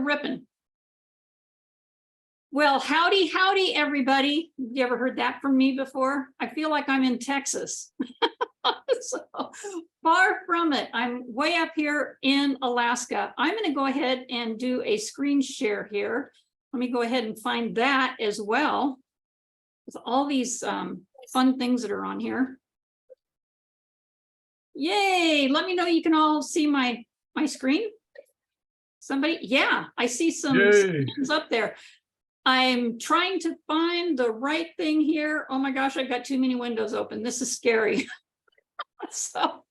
ripping. Well, howdy, howdy, everybody. You ever heard that from me before? I feel like I'm in Texas. So far from it. I'm way up here in Alaska. I'm going to go ahead and do a screen share here. Let me go ahead and find that as well. With all these fun things that are on here. Yay! Let me know you can all see my screen. Somebody? Yeah, I see some hands up there. I'm trying to find the right thing here. Oh my gosh, I've got too many windows open. This is scary. So,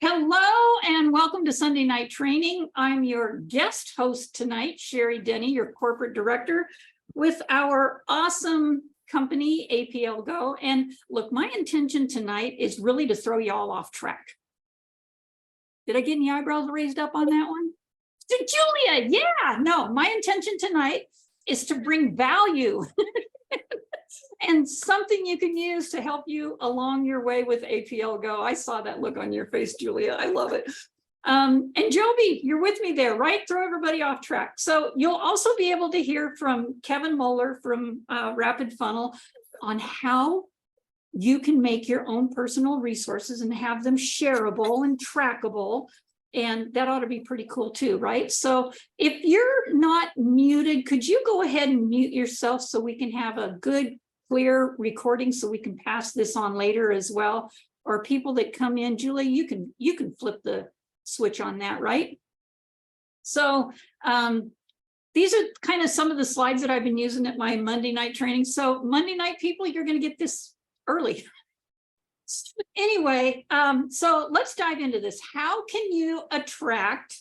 hello and welcome to Sunday Night Training. I'm your guest host tonight, Sherry Denny, your corporate director with our awesome company, APLGO. And look, my intention tonight is really to throw y'all off track. Did I get any eyebrows raised up on that one? To Julia, yeah, no, my intention tonight is to bring value and something you can use to help you along your way with APLGO. I saw that look on your face, Julia. I love it. And Joby, you're with me there, right? Throw everybody off track. So you'll also be able to hear from Kevin Mohler from RapidFunnel on how you can make your own personal resources and have them shareable and trackable. And that ought to be pretty cool too, right? So if you're not muted, could you go ahead and mute yourself so we can have a good, clear recording so we can pass this on later as well? Or people that come in, Julie, you can flip the switch on that, right? So these are kind of some of the slides that I've been using at my Monday night training. So Monday night people, you're going to get this early. Anyway, so let's dive into this. How can you attract,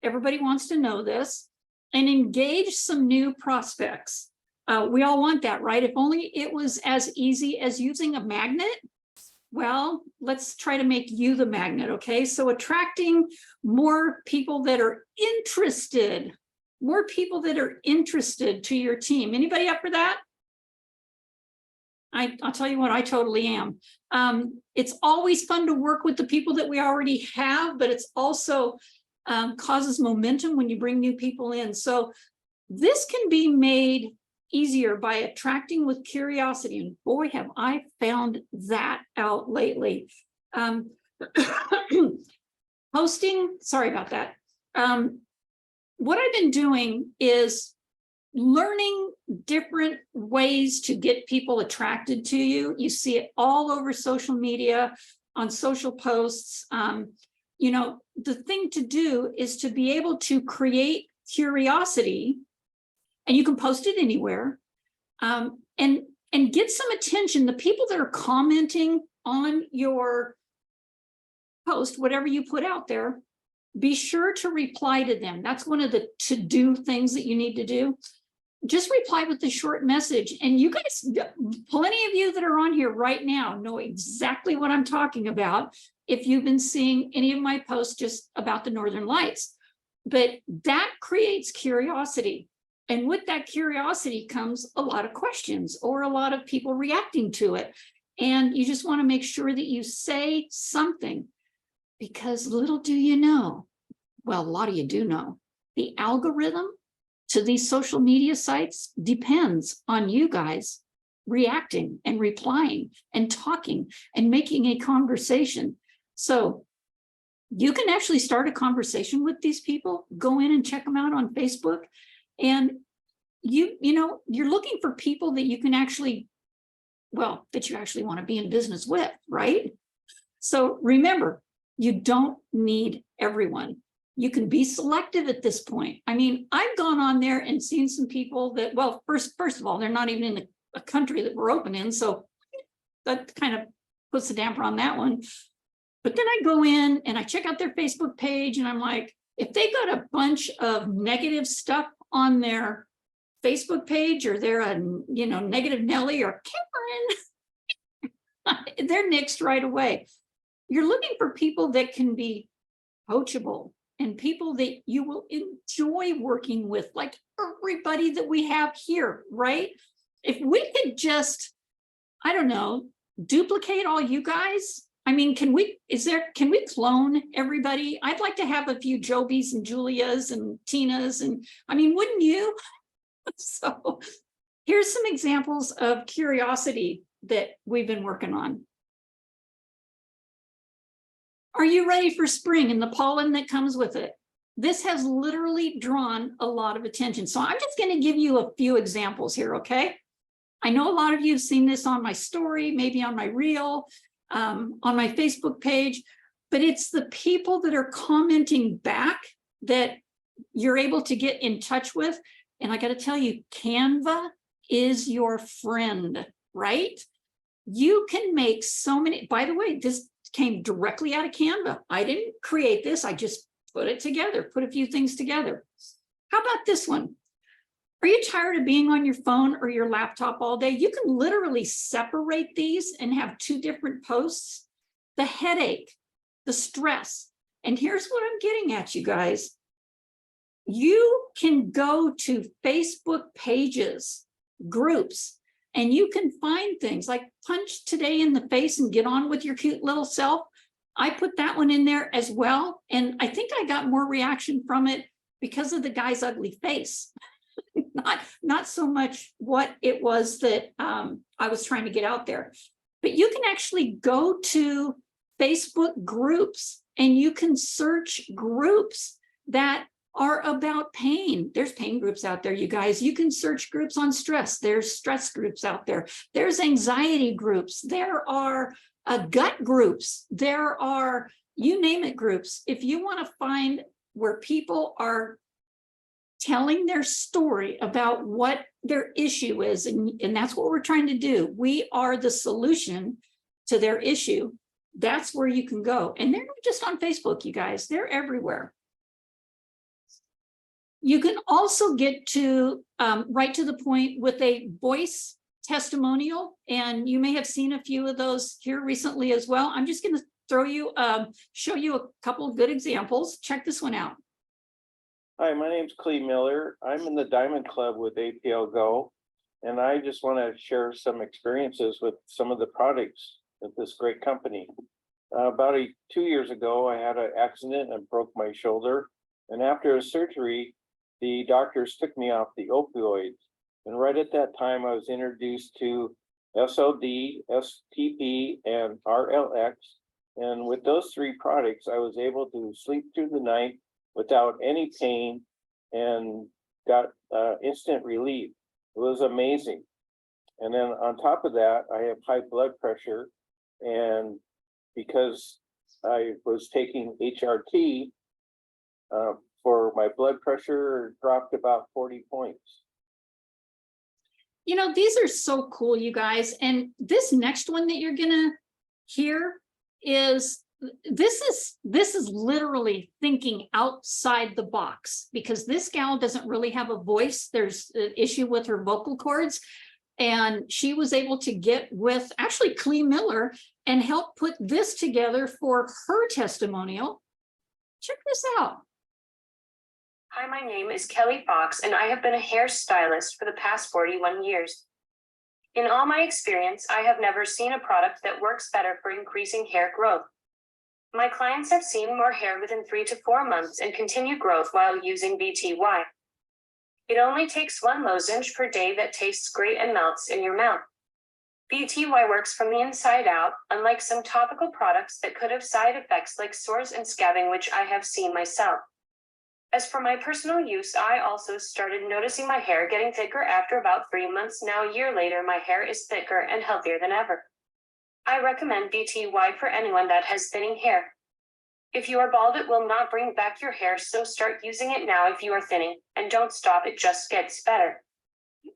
everybody wants to know this, and engage some new prospects? We all want that, right? If only it was as easy as using a magnet. Well, let's try to make you the magnet, okay? So attracting more people that are interested, to your team. Anybody up for that? I'll tell you what, I totally am. It's always fun to work with the people that we already have, but it's also causes momentum when you bring new people in. So this can be made easier by attracting with curiosity. And boy, have I found that out lately. Posting, sorry about that. What I've been doing is learning different ways to get people attracted to you. You see it all over social media, on social posts. You know, the thing to do is to be able to create curiosity, and you can post it anywhere, and get some attention. The people that are commenting on your post, whatever you put out there, be sure to reply to them. That's one of the to-do things that you need to do. Just reply with a short message. And you guys, plenty of you that are on here right now know exactly what I'm talking about if you've been seeing any of my posts just about the Northern Lights. But that creates curiosity. And with that curiosity comes a lot of questions or a lot of people reacting to it. And you just want to make sure that you say something, because little do you know, well, a lot of you do know, the algorithm to these social media sites depends on you guys reacting and replying and talking and making a conversation. So you can actually start a conversation with these people, go in and check them out on Facebook. And you know, you're looking for people that you can actually, well, that you actually want to be in business with, right? So remember, you don't need everyone. You can be selective at this point. I mean, I've gone on there and seen some people that, well, first of all, they're not even in a country that we're open in. So that kind of puts a damper on that one. But then I go in and I check out their Facebook page and I'm like, if they got a bunch of negative stuff on their Facebook page, or they're a, you know, negative Nelly or Karen, they're nixed right away. You're looking for people that can be coachable and people that you will enjoy working with, like everybody that we have here, right? If we could just, I don't know, duplicate all you guys, I mean, can we clone everybody? I'd like to have a few Jobies and Julias and Tinas, and I mean, wouldn't you? So here's some examples of curiosity that we've been working on. Are you ready for spring and the pollen that comes with it? This has literally drawn a lot of attention. So I'm just going to give you a few examples here, okay? I know a lot of you have seen this on my story, maybe on my reel, on my Facebook page, but it's the people that are commenting back that you're able to get in touch with. And I got to tell you, Canva is your friend, right? You can make so many, by the way, this came directly out of Canva. I didn't create this. I just put it together, put a few things together. How about this one? Are you tired of being on your phone or your laptop all day? You can literally separate these and have two different posts. The headache, the stress. And here's what I'm getting at, you guys. You can go to Facebook pages, groups, and you can find things like punch today in the face and get on with your cute little self. I put that one in there as well. And I think I got more reaction from it because of the guy's ugly face. Not so much what it was that I was trying to get out there. But you can actually go to Facebook groups and you can search groups that are about pain. There's pain groups out there, you guys. You can search groups on stress. There's stress groups out there. There's anxiety groups. There are gut groups. There are, you name it, groups. If you want to find where people are telling their story about what their issue is, and that's what we're trying to do. We are the solution to their issue. That's where you can go. And they're not just on Facebook, you guys. They're everywhere. You can also get to right to the point with a voice testimonial, and you may have seen a few of those here recently as well. I'm just going to show you a couple of good examples. Check this one out. Hi, my name's Clee Miller. I'm in the Diamond Club with APLGO, and I just want to share some experiences with some of the products at this great company. About 2 years ago, I had an accident and broke my shoulder, and after a surgery, the doctors took me off the opioids. And right at that time, I was introduced to SOD, STP, and RLX. And with those three products, I was able to sleep through the night without any pain and got instant relief. It was amazing. And then on top of that, I have high blood pressure. And because I was taking HRT, for my blood pressure dropped about 40 points. You know, these are so cool, you guys. And this next one that you're gonna hear is, this is literally thinking outside the box, because this gal doesn't really have a voice. There's an issue with her vocal cords. And she was able to get with actually Clee Miller and help put this together for her testimonial. Check this out. Hi, my name is Kelly Fox, and I have been a hairstylist for the past 41 years. In all my experience, I have never seen a product that works better for increasing hair growth. My clients have seen more hair within 3 to 4 months and continued growth while using BTY. It only takes 1 lozenge per day that tastes great and melts in your mouth. BTY works from the inside out, unlike some topical products that could have side effects like sores and scabbing, which I have seen myself. As for my personal use, I also started noticing my hair getting thicker after about 3 months. Now, a year later, my hair is thicker and healthier than ever. I recommend BTY for anyone that has thinning hair. If you are bald, it will not bring back your hair, so start using it now if you are thinning, and don't stop, it just gets better.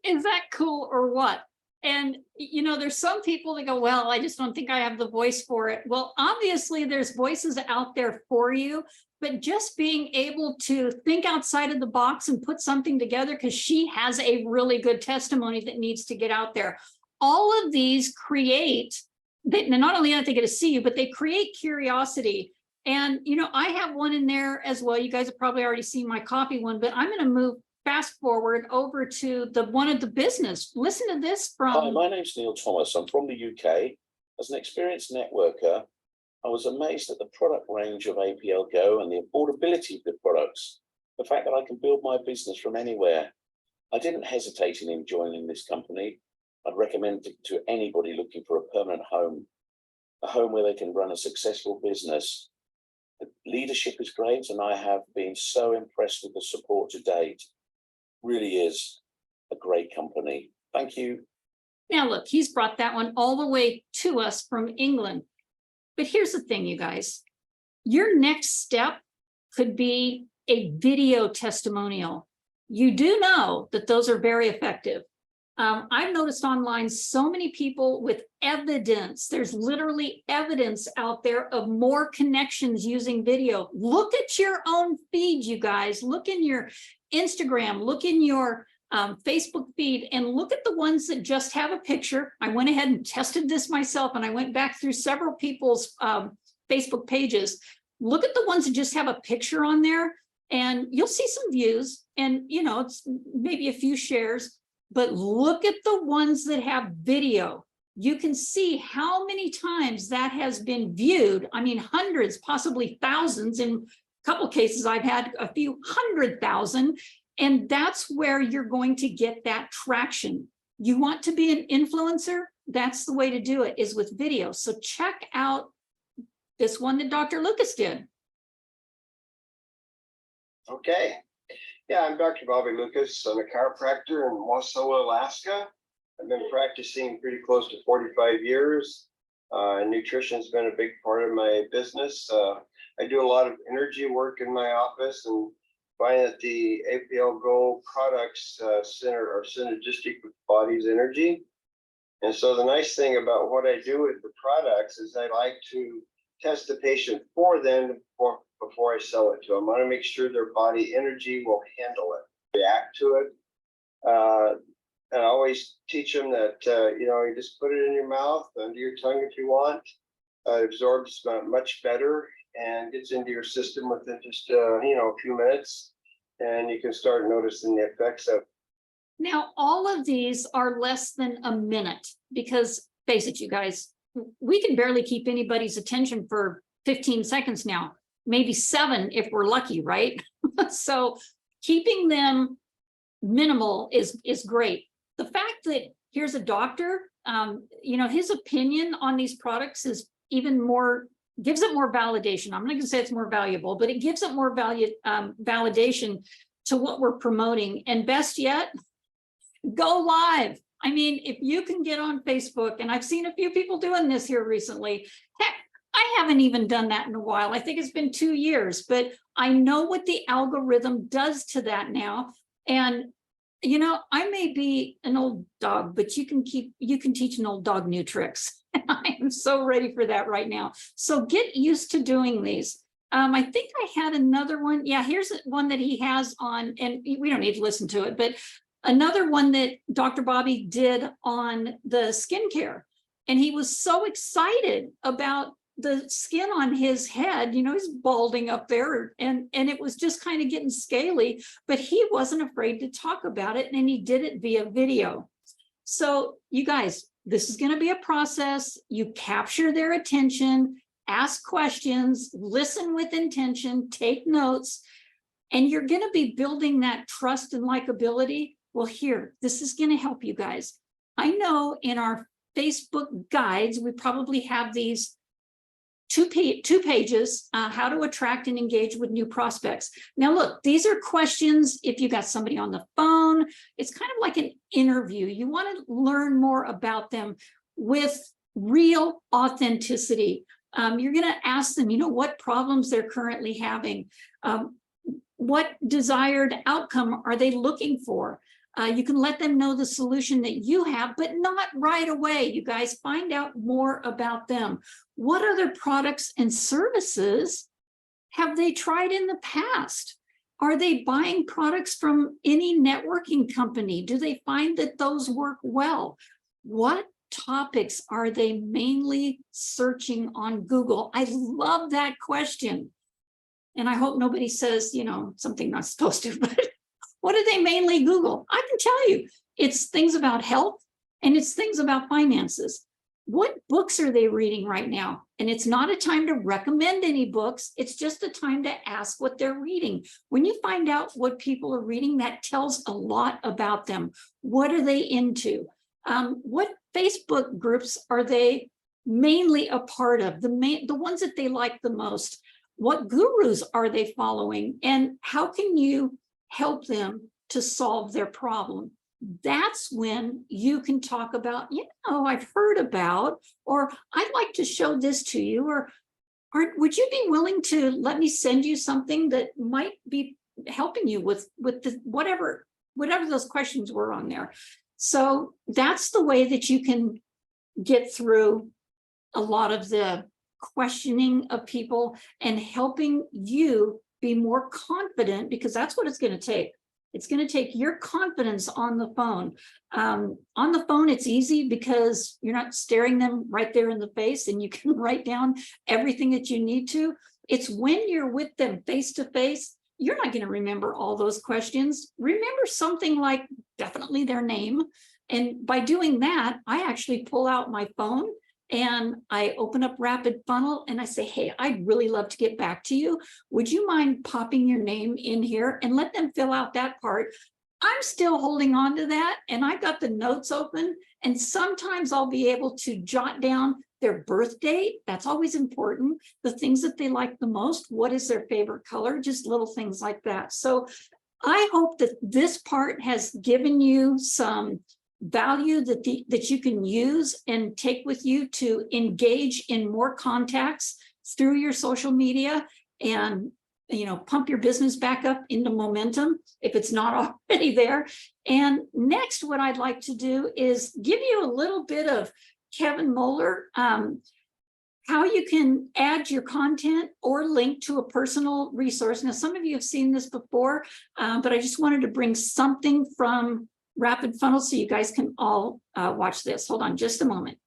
Is that cool or what? And, you know, there's some people that go, well, I just don't think I have the voice for it. Well, obviously there's voices out there for you, but just being able to think outside of the box and put something together, because she has a really good testimony that needs to get out there. All of these create, not only are they going to see you, but they create curiosity. And, you know, I have one in there as well. You guys have probably already seen my coffee one, but I'm going to move fast forward over to the one of the business. Listen to this from... Hi, my name's Neil Thomas. I'm from the UK. As an experienced networker, I was amazed at the product range of APLGO and the affordability of the products. The fact that I can build my business from anywhere. I didn't hesitate in joining this company. I'd recommend it to anybody looking for a permanent home, a home where they can run a successful business. The leadership is great, and I have been so impressed with the support to date. Really is a great company. Thank you. Now, look, he's brought that one all the way to us from England. But here's the thing, you guys. Your next step could be a video testimonial. You do know that those are very effective. I've noticed online so many people with evidence. There's literally evidence out there of more connections using video. Look at your own feed, you guys. Look in your Instagram, look in your Facebook feed, and look at the ones that just have a picture. I went ahead and tested this myself, and I went back through several people's Facebook pages. Look at the ones that just have a picture on there, and you'll see some views, and it's maybe a few shares. But look at the ones that have video. You can see how many times that has been viewed. I mean, hundreds, possibly thousands. In a couple of cases, I've had a few 100,000. And that's where you're going to get that traction. You want to be an influencer? That's the way to do it, is with video. So check out this one that Dr. Lucas did. Okay. Yeah, I'm Dr. Bobby Lucas. I'm a chiropractor in Wausau, Alaska. I've been practicing pretty close to 45 years. And nutrition's been a big part of my business. I do a lot of energy work in my office, and find that the APLGO products are synergistic with the body's energy. And so the nice thing about what I do with the products is I like to test the patient for them before I sell it to them. I want to make sure their body energy will handle it, react to it. And I always teach them that, you just put it in your mouth, under your tongue if you want. It absorbs much better and gets into your system within just, a few minutes. And you can start noticing the effects of. Now, all of these are less than a minute, because face it, you guys, we can barely keep anybody's attention for 15 seconds now, maybe 7 if we're lucky, right? So keeping them minimal is great. The fact that here's a doctor, his opinion on these products is even more, gives it more validation. I'm not going to say it's more valuable, but it gives it more validation to what we're promoting. And best yet, go live. I mean, if you can get on Facebook, and I've seen a few people doing this here recently. Heck, I haven't even done that in a while. I think it's been 2 years, but I know what the algorithm does to that now. And I may be an old dog, but you can teach an old dog new tricks. And I am so ready for that right now. So get used to doing these. I think I had another one. Yeah, here's one that he has on, and we don't need to listen to it, but another one that Dr. Bobby did on the skincare. And he was so excited about the skin on his head, he's balding up there, and it was just kind of getting scaly, but he wasn't afraid to talk about it, and he did it via video. So you guys, this is going to be a process. You capture their attention, ask questions, listen with intention, take notes, and you're going to be building that trust and likability. Well, here, this is going to help you guys. I know in our Facebook guides, we probably have these two pages, how to attract and engage with new prospects. Now, look, these are questions. If you got somebody on the phone, it's kind of like an interview. You want to learn more about them with real authenticity. You're going to ask them, what problems they're currently having. What desired outcome are they looking for? You can let them know the solution that you have, but not right away. You guys, find out more about them. What other products and services have they tried in the past? Are they buying products from any networking company? Do they find that those work well? What topics are they mainly searching on Google? I love that question. And I hope nobody says, something not supposed to, but what do they mainly Google? I can tell you, it's things about health and it's things about finances. what books are they reading right now? And it's not a time to recommend any books. It's just a time to ask what they're reading. When you find out what people are reading, that tells a lot about them. What are they into? What Facebook groups are they mainly a part of? The ones that they like the most? What gurus are they following? And how can you help them to solve their problem? That's when you can talk about, I've heard about, or I'd like to show this to you, or would you be willing to let me send you something that might be helping you with the whatever those questions were on there. So that's the way that you can get through a lot of the questioning of people and helping you be more confident, because that's what it's going to take. It's going to take your confidence on the phone. On the phone, it's easy because you're not staring them right there in the face and you can write down everything that you need to. It's when you're with them face to face, you're not going to remember all those questions. Remember something like definitely their name. And by doing that, I actually pull out my phone and I open up RapidFunnel and I say, hey, I'd really love to get back to you. Would you mind popping your name in here and let them fill out that part? I'm still holding on to that and I got the notes open, and sometimes I'll be able to jot down their birth date. That's always important. The things that they like the most. What is their favorite color? Just little things like that. So I hope that this part has given you some value that you can use and take with you to engage in more contacts through your social media and pump your business back up into momentum if it's not already there. And next, what I'd like to do is give you a little bit of Kevin Mohler, how you can add your content or link to a personal resource. Now, some of you have seen this before, but I just wanted to bring something from RapidFunnel so you guys can all watch this. Hold on just a moment.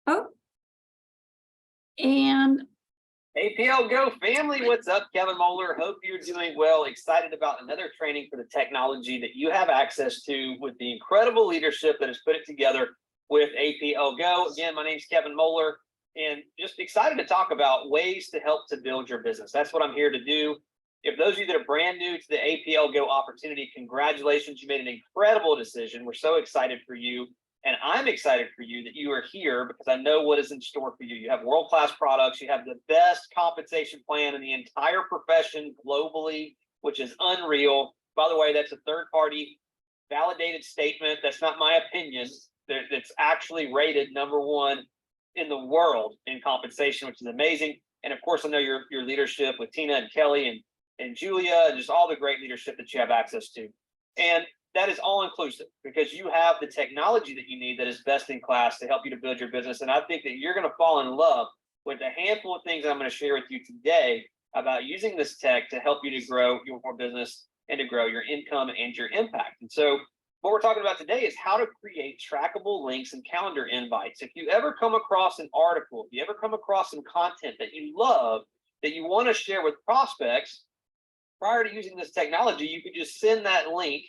Oh, and APLGO family, what's up? Kevin Mohler. Hope you're doing well. Excited about another training for the technology that you have access to with the incredible leadership that has put it together with APLGO. Again, my name's Kevin Mohler, and just excited to talk about ways to help to build your business. That's what I'm here to do. If those of you that are brand new to the APLGO opportunity, congratulations. You made an incredible decision. We're so excited for you. And I'm excited for you that you are here because I know what is in store for you. You have world-class products. You have the best compensation plan in the entire profession globally, which is unreal. By the way, that's a third-party validated statement. That's not my opinion. That's actually rated #1 in the world in compensation, which is amazing. And of course, I know your leadership with Tina and Kelly and Julia, and just all the great leadership that you have access to. And that is all inclusive because you have the technology that you need that is best in class to help you to build your business. And I think that you're going to fall in love with a handful of things I'm going to share with you today about using this tech to help you to grow your business and to grow your income and your impact. And so what we're talking about today is how to create trackable links and calendar invites. If you ever come across an article, if you ever come across some content that you love, that you want to share with prospects, prior to using this technology, you could just send that link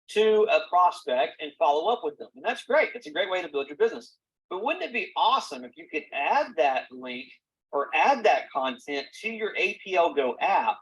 to a prospect and follow up with them. And that's great. It's a great way to build your business. But wouldn't it be awesome if you could add that link or add that content to your APLGO app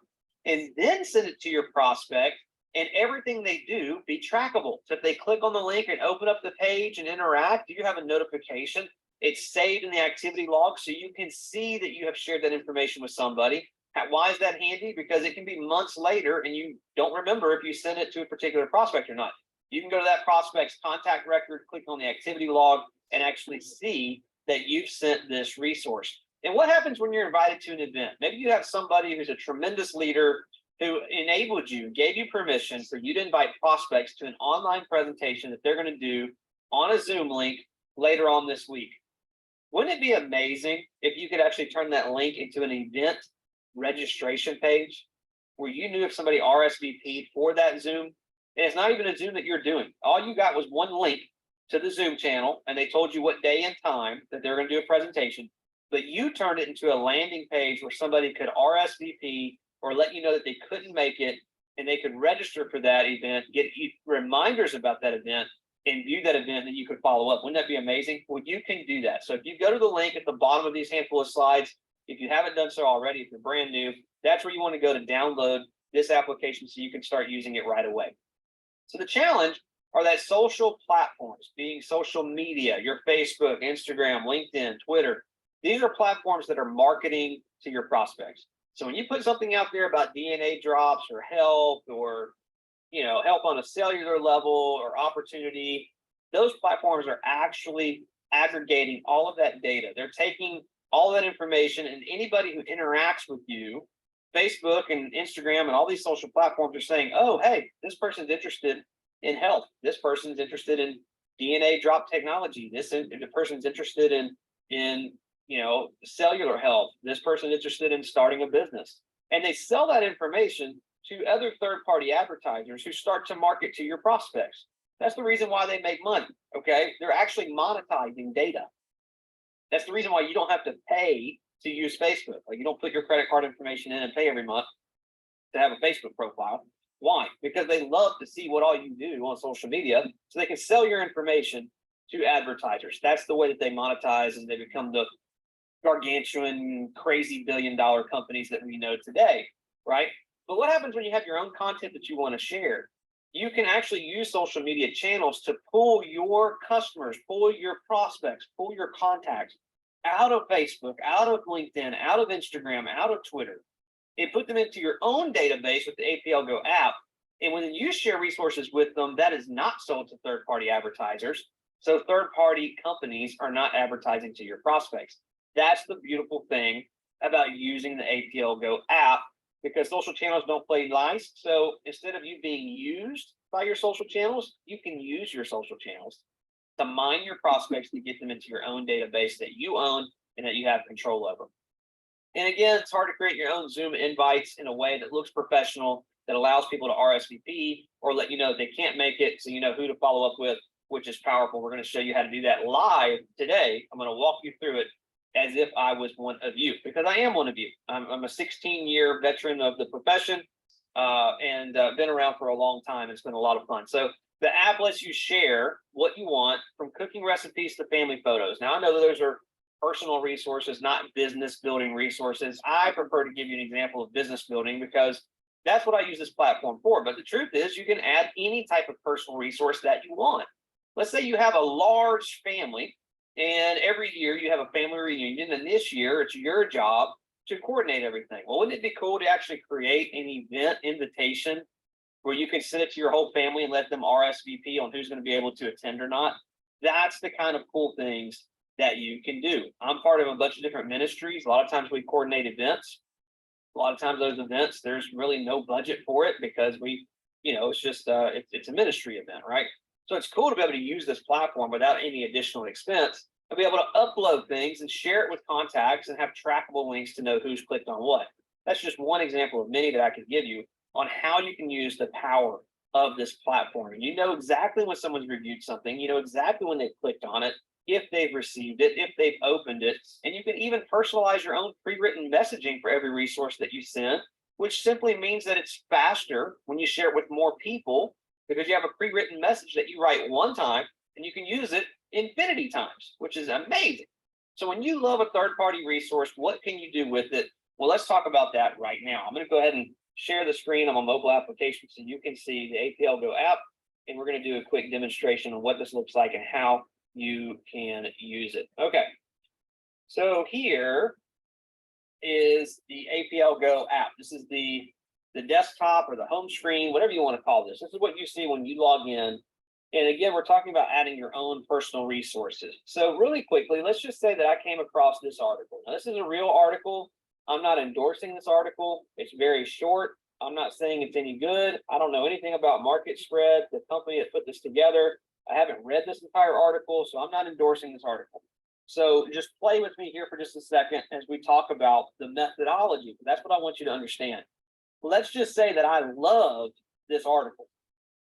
and then send it to your prospect and everything they do be trackable? So if they click on the link and open up the page and interact, you have a notification. It's saved in the activity log so you can see that you have shared that information with somebody. Why is that handy? Because it can be months later and you don't remember if you sent it to a particular prospect or not. You can go to that prospect's contact record, click on the activity log, and actually see that you've sent this resource. And what happens when you're invited to an event? Maybe you have somebody who's a tremendous leader who enabled you, gave you permission for you to invite prospects to an online presentation that they're going to do on a Zoom link later on this week. Wouldn't it be amazing if you could actually turn that link into an event registration page where you knew if somebody RSVP'd for that Zoom, and it's not even a Zoom that you're doing. All you got was one link to the Zoom channel, and they told you what day and time that they're going to do a presentation, but you turned it into a landing page where somebody could RSVP or let you know that they couldn't make it and they could register for that event, get reminders about that event, and view that event, and you could follow up. Wouldn't that be amazing? Well, you can do that. So if you go to the link at the bottom of these handful of slides, if you haven't done so already, if you're brand new, that's where you want to go to download this application so you can start using it right away. So the challenge are that social platforms, being social media, your Facebook, Instagram, LinkedIn, Twitter. These are platforms that are marketing to your prospects. So when you put something out there about DNA drops or health or help on a cellular level or opportunity, those platforms are actually aggregating all of that data. They're taking all that information, and anybody who interacts with you, Facebook and Instagram and all these social platforms are saying, oh, hey, this person's interested in health. This person's interested in DNA drop technology. The person's interested in cellular health. This person's interested in starting a business. And they sell that information to other third-party advertisers who start to market to your prospects. That's the reason why they make money, okay? They're actually monetizing data. That's the reason why you don't have to pay to use Facebook. Like, you don't put your credit card information in and pay every month to have a Facebook profile. Why? Because they love to see what all you do on social media, so they can sell your information to advertisers. That's the way that they monetize, and they become the gargantuan, crazy billion-dollar companies that we know today, right? But what happens when you have your own content that you want to share? You can actually use social media channels to pull your customers, pull your prospects, pull your contacts out of Facebook, out of LinkedIn, out of Instagram, out of Twitter, and put them into your own database with the APLGO app. And when you share resources with them, that is not sold to third-party advertisers. So third-party companies are not advertising to your prospects. That's the beautiful thing about using the APLGO app, because social channels don't play nice. So instead of you being used by your social channels, you can use your social channels to mine your prospects to get them into your own database that you own and that you have control over. And again, it's hard to create your own Zoom invites in a way that looks professional, that allows people to RSVP or let you know they can't make it, so you know who to follow up with, which is powerful. We're going to show you how to do that live today. I'm going to walk you through it as if I was one of you, because I am one of you. I'm a 16-year veteran of the profession and been around for a long time. It's been a lot of fun. So the app lets you share what you want, from cooking recipes to family photos. Now, I know that those are personal resources, not business building resources. I prefer to give you an example of business building because that's what I use this platform for. But the truth is, you can add any type of personal resource that you want. Let's say you have a large family, and every year you have a family reunion, and this year it's your job to coordinate everything. Well, wouldn't it be cool to actually create an event invitation where you can send it to your whole family and let them RSVP on who's going to be able to attend or not? That's the kind of cool things that you can do. I'm part of a bunch of different ministries. A lot of times we coordinate events. A lot of times those events, there's really no budget for it because it's just, it's a ministry event, right? So it's cool to be able to use this platform without any additional expense and be able to upload things and share it with contacts and have trackable links to know who's clicked on what. That's just one example of many that I could give you on how you can use the power of this platform. And you know exactly when someone's reviewed something, you know exactly when they've clicked on it, if they've received it, if they've opened it, and you can even personalize your own pre-written messaging for every resource that you send, which simply means that it's faster when you share it with more people, because you have a pre-written message that you write one time and you can use it infinity times, which is amazing. So when you love a third-party resource, what can you do with it? Well, let's talk about that right now. I'm going to go ahead and share the screen on my mobile application so you can see the APLGO app, and we're going to do a quick demonstration on what this looks like and how you can use it. Okay, so here is the APLGO app. This is the desktop or the home screen, whatever you want to call this. This is what you see when you log in. And again, we're talking about adding your own personal resources. So really quickly, let's just say that I came across this article. Now, this is a real article. I'm not endorsing this article. It's very short. I'm not saying it's any good. I don't know anything about Market Spread, the company that put this together. I haven't read this entire article, so I'm not endorsing this article. So just play with me here for just a second as we talk about the methodology. That's what I want you to understand. Let's just say that I loved this article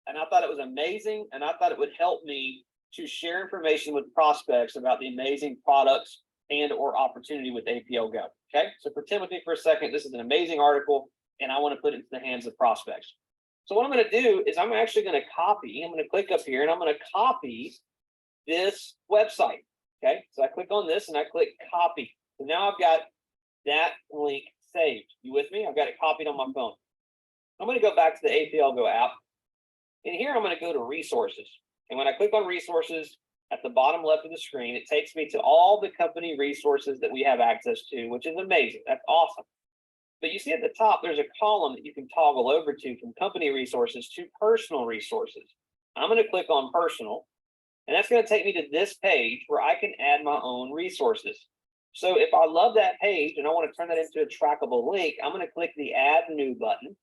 and I thought it was amazing, and I thought it would help me to share information with prospects about the amazing products and or opportunity with APLGO. Okay, so pretend with me for a second. This is an amazing article and I want to put it into the hands of prospects. So what I'm going to do is I'm actually going to copy. I'm going to click up here and I'm going to copy this website. Okay, so I click on this and I click copy. So now I've got that link saved. You with me? I've got it copied on my phone. I'm going to go back to the APLGO app. And here I'm going to go to resources. And when I click on resources at the bottom left of the screen, it takes me to all the company resources that we have access to, which is amazing. That's awesome. But you see at the top, there's a column that you can toggle over to from company resources to personal resources. I'm going to click on personal, and that's going to take me to this page where I can add my own resources. So if I love that page and I want to turn that into a trackable link, I'm going to click the add new button.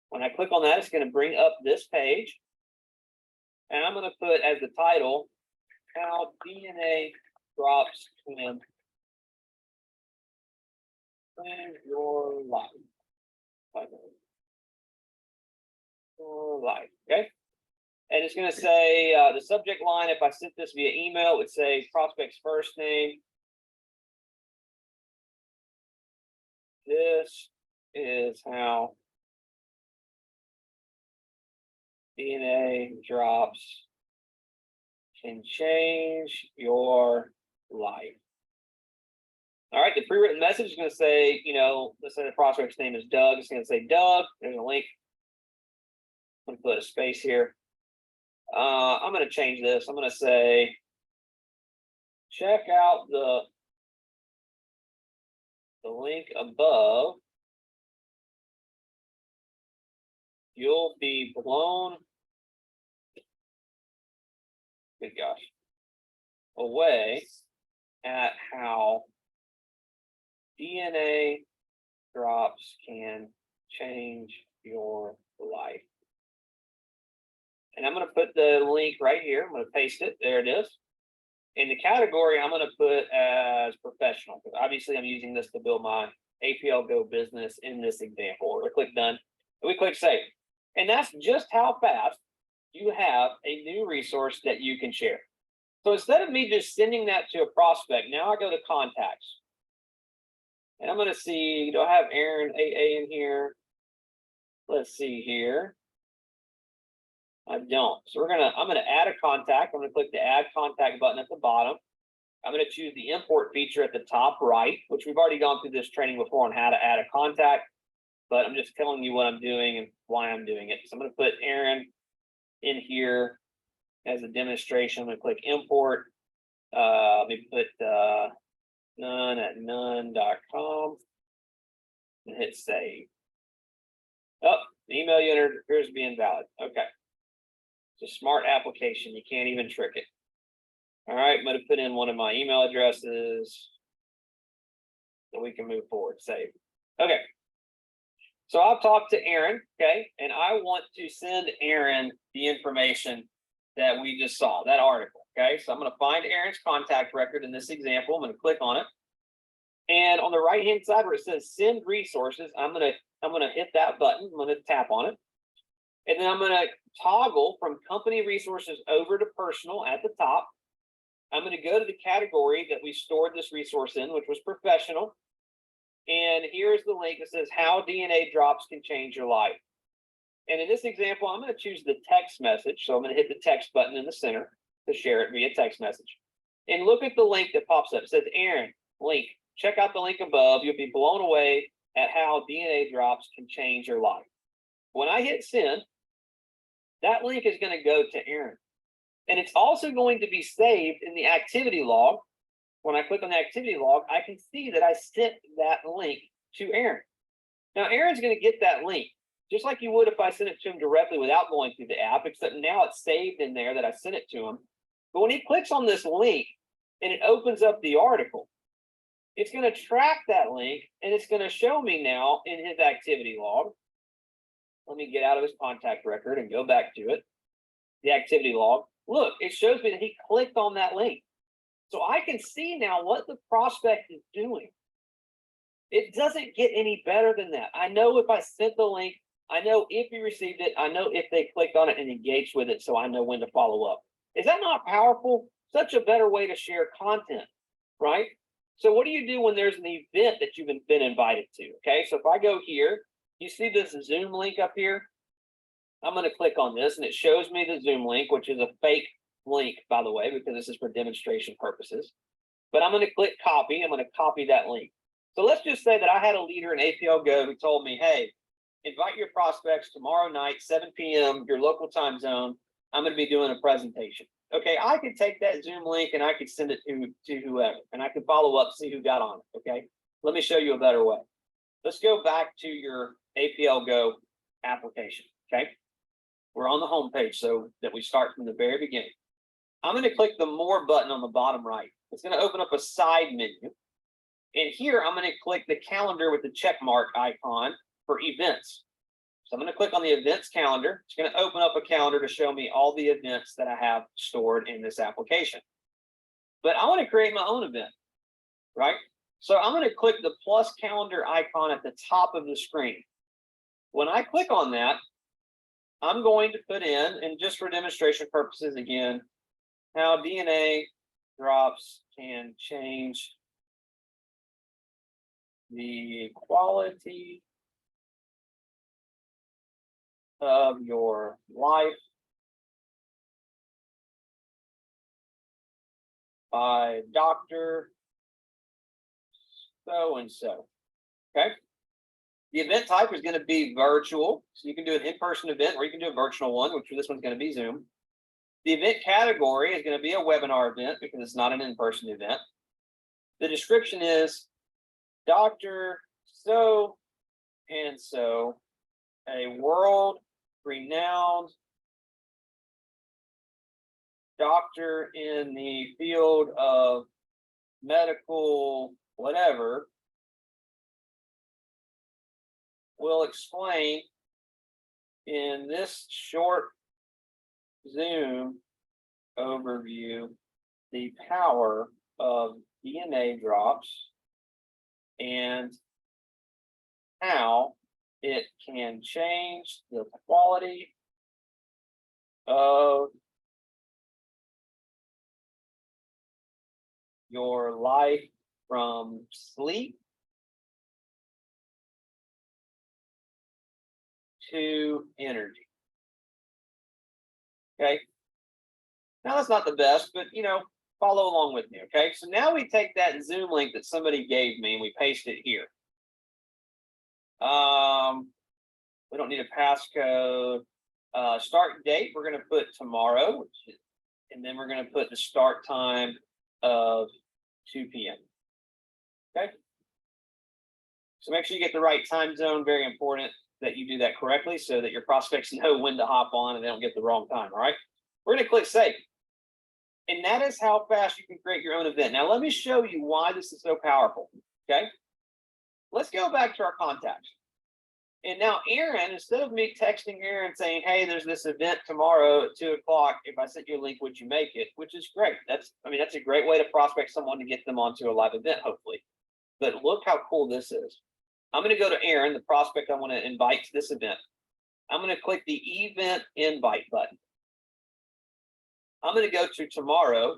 When I click on that, it's going to bring up this page. And I'm going to put as the title, how DNA drops can change your life. Your life, okay? And it's going to say the subject line, if I sent this via email, it would say prospect's first name. This is how DNA drops can change your life. All right, the pre-written message is going to say, let's say the prospect's name is Doug. It's going to say Doug. There's a link. I'm going to put a space here. I'm going to change this. I'm going to say, check out the link above. You'll be blown, good gosh, away at how DNA drops can change your life. And I'm going to put the link right here. I'm going to paste it. There it is. In the category, I'm going to put as professional, because obviously I'm using this to build my APLGO business in this example. Or click done, and we click save. And that's just how fast you have a new resource that you can share. So instead of me just sending that to a prospect, now I go to contacts. And I'm going to see, do I have Aaron AA in here? Let's see here. I don't. So I'm going to add a contact. I'm going to click the add contact button at the bottom. I'm going to choose the import feature at the top right, which we've already gone through this training before on how to add a contact, but I'm just telling you what I'm doing and why I'm doing it. So I'm going to put Aaron in here as a demonstration. I'm going to click import. Let me put none at none.com and hit save. Oh, the email you entered appears to be invalid. Okay. It's a smart application. You can't even trick it. All right, I'm going to put in one of my email addresses so we can move forward. Save. Okay. So I'll talk to Aaron, okay, and I want to send Aaron the information that we just saw, that article, okay? So I'm going to find Aaron's contact record in this example. I'm going to click on it. And on the right-hand side where it says send resources, I'm going to hit that button. I'm going to tap on it. And then I'm going to toggle from company resources over to personal at the top. I'm going to go to the category that we stored this resource in, which was professional. And here's the link that says how DNA drops can change your life. And in this example, I'm going to choose the text message. So I'm going to hit the text button in the center to share it via text message. And look at the link that pops up. It says, Aaron, link. Check out the link above. You'll be blown away at how DNA drops can change your life. When I hit send, that link is going to go to Aaron. And it's also going to be saved in the activity log. When I click on the activity log, I can see that I sent that link to Aaron. Now, Aaron's going to get that link, just like you would if I sent it to him directly without going through the app, except now it's saved in there that I sent it to him. But when he clicks on this link and it opens up the article, it's going to track that link and it's going to show me now in his activity log. Let me get out of his contact record and go back to it. The activity log. Look, it shows me that he clicked on that link. So I can see now what the prospect is doing. It doesn't get any better than that. I know if I sent the link, I know if he received it, I know if they clicked on it and engaged with it, so I know when to follow up. Is that not powerful? Such a better way to share content, right? So what do you do when there's an event that you've been invited to? Okay, so if I go here, you see this Zoom link up here? I'm going to click on this and it shows me the Zoom link, which is a fake link, by the way, because this is for demonstration purposes. But I'm going to click copy. I'm going to copy that link. So let's just say that I had a leader in APLGO who told me, hey, invite your prospects tomorrow night, 7 p.m., your local time zone. I'm going to be doing a presentation. Okay, I could take that Zoom link and I could send it to whoever, and I could follow up, see who got on it. Okay, let me show you a better way. Let's go back to your APLGO application. Okay, we're on the home page so that we start from the very beginning. I'm going to click the More button on the bottom right. It's going to open up a side menu. And here I'm going to click the calendar with the check mark icon for events. So I'm going to click on the events calendar. It's going to open up a calendar to show me all the events that I have stored in this application. But I want to create my own event, right? So I'm going to click the plus calendar icon at the top of the screen. When I click on that, I'm going to put in, and just for demonstration purposes again, how DNA drops can change the quality of your life by Dr. So-and-so. Okay. The event type is going to be virtual. So you can do an in-person event or you can do a virtual one, which for this one's going to be Zoom. The event category is going to be a webinar event because it's not an in-person event. The description is Dr. So-and-so, a world-renowned doctor in the field of medical whatever, will explain in this short Zoom overview the power of DNA drops and how it can change the quality of your life from sleep to energy. Okay. Now that's not the best, but follow along with me. Okay. So now we take that Zoom link that somebody gave me and we paste it here. We don't need a passcode. Start date, we're going to put tomorrow, and then we're going to put the start time of 2 p.m. Okay. So make sure you get the right time zone. Very important that you do that correctly so that your prospects know when to hop on and they don't get the wrong time. All right. We're going to click save. And that is how fast you can create your own event. Now, let me show you why this is so powerful. Okay. Let's go back to our contacts. And now Aaron, instead of me texting Aaron saying, hey, there's this event tomorrow at 2 o'clock. If I sent you a link, would you make it? Which is great. That's a great way to prospect someone to get them onto a live event, hopefully. But look how cool this is. I'm going to go to Aaron, the prospect I want to invite to this event. I'm going to click the event invite button. I'm going to go to tomorrow,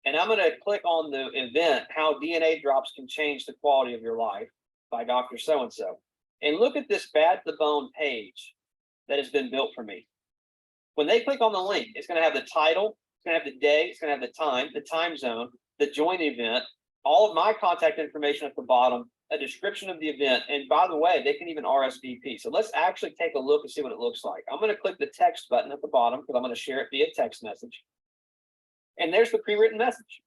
and I'm going to click on the event, how DNA drops can change the quality of your life by Dr. So-and-so. And look at this bad to the bone page that has been built for me. When they click on the link, it's going to have the title, it's going to have the day, it's going to have the time zone, the join event, all of my contact information at the bottom, a description of the event. And by the way, they can even RSVP. So let's actually take a look and see what it looks like. I'm going to click the text button at the bottom because I'm going to share it via text message. And there's the pre-written message.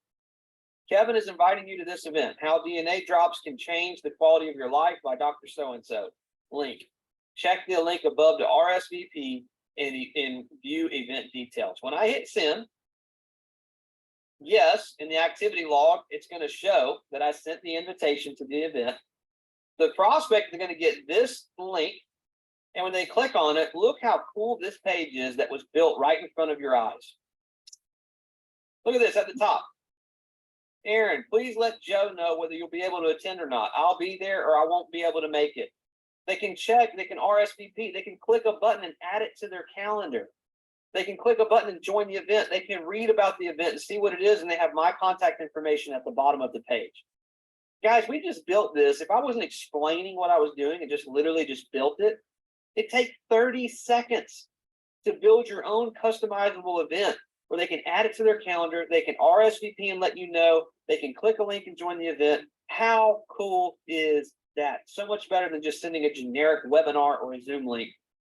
Kevin is inviting you to this event, how DNA drops can change the quality of your life by Dr. So-and-so. Link. Check the link above to RSVP and view event details. When I hit send, yes, in the activity log, it's going to show that I sent the invitation to the event. The prospect is going to get this link. And when they click on it, look how cool this page is that was built right in front of your eyes. Look at this at the top. Aaron, please let Joe know whether you'll be able to attend or not. I'll be there or I won't be able to make it. They can check, they can RSVP, they can click a button and add it to their calendar. They can click a button and join the event. They can read about the event and see what it is, and they have my contact information at the bottom of the page. Guys, we just built this. If I wasn't explaining what I was doing and just literally just built it, it'd take 30 seconds to build your own customizable event where they can add it to their calendar. They can RSVP and let you know. They can click a link and join the event. How cool is that? So much better than just sending a generic webinar or a Zoom link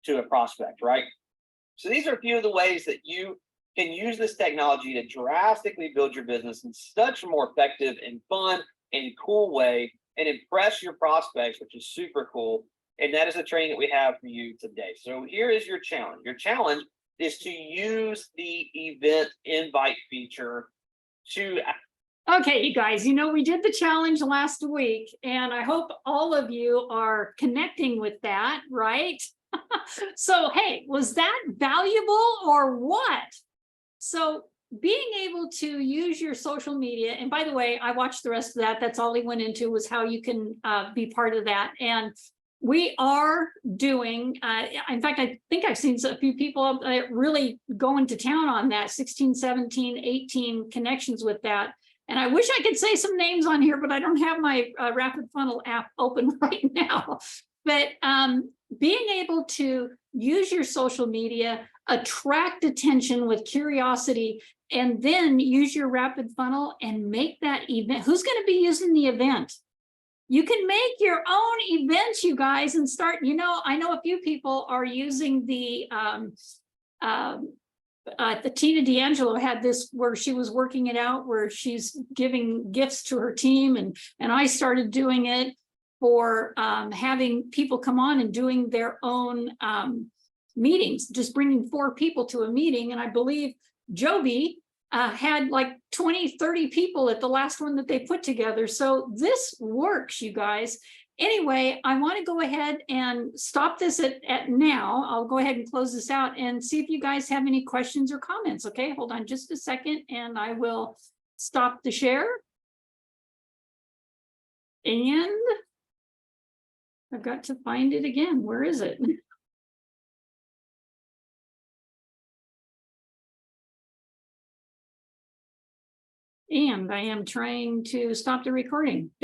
to a prospect, right? So these are a few of the ways that you can use this technology to drastically build your business in such a more effective and fun and cool way and impress your prospects, which is super cool. And that is the training that we have for you today. So here is your challenge. Your challenge is to use the event invite feature to. Okay, you guys, we did the challenge last week, and I hope all of you are connecting with that, right? So, hey, was that valuable or what? So being able to use your social media, and by the way, I watched the rest of that. That's all he went into, was how you can be part of that. And we are doing, in fact, I think I've seen a few people really going to town on that, 16, 17, 18 connections with that. And I wish I could say some names on here, but I don't have my RapidFunnel app open right now. But being able to use your social media, attract attention with curiosity, and then use your RapidFunnel and make that event. Who's going to be using the event? You can make your own events, you guys, and start. I know a few people are using the Tina D'Angelo had this where she was working it out, where she's giving gifts to her team, and I started doing it for having people come on and doing their own meetings, just bringing 4 people to a meeting. And I believe Joby had like 20, 30 people at the last one that they put together. So this works, you guys. Anyway, I want to go ahead and stop this at now. I'll go ahead and close this out and see if you guys have any questions or comments. Okay, hold on just a second and I will stop the share. And I've got to find it again. Where is it? And I am trying to stop the recording.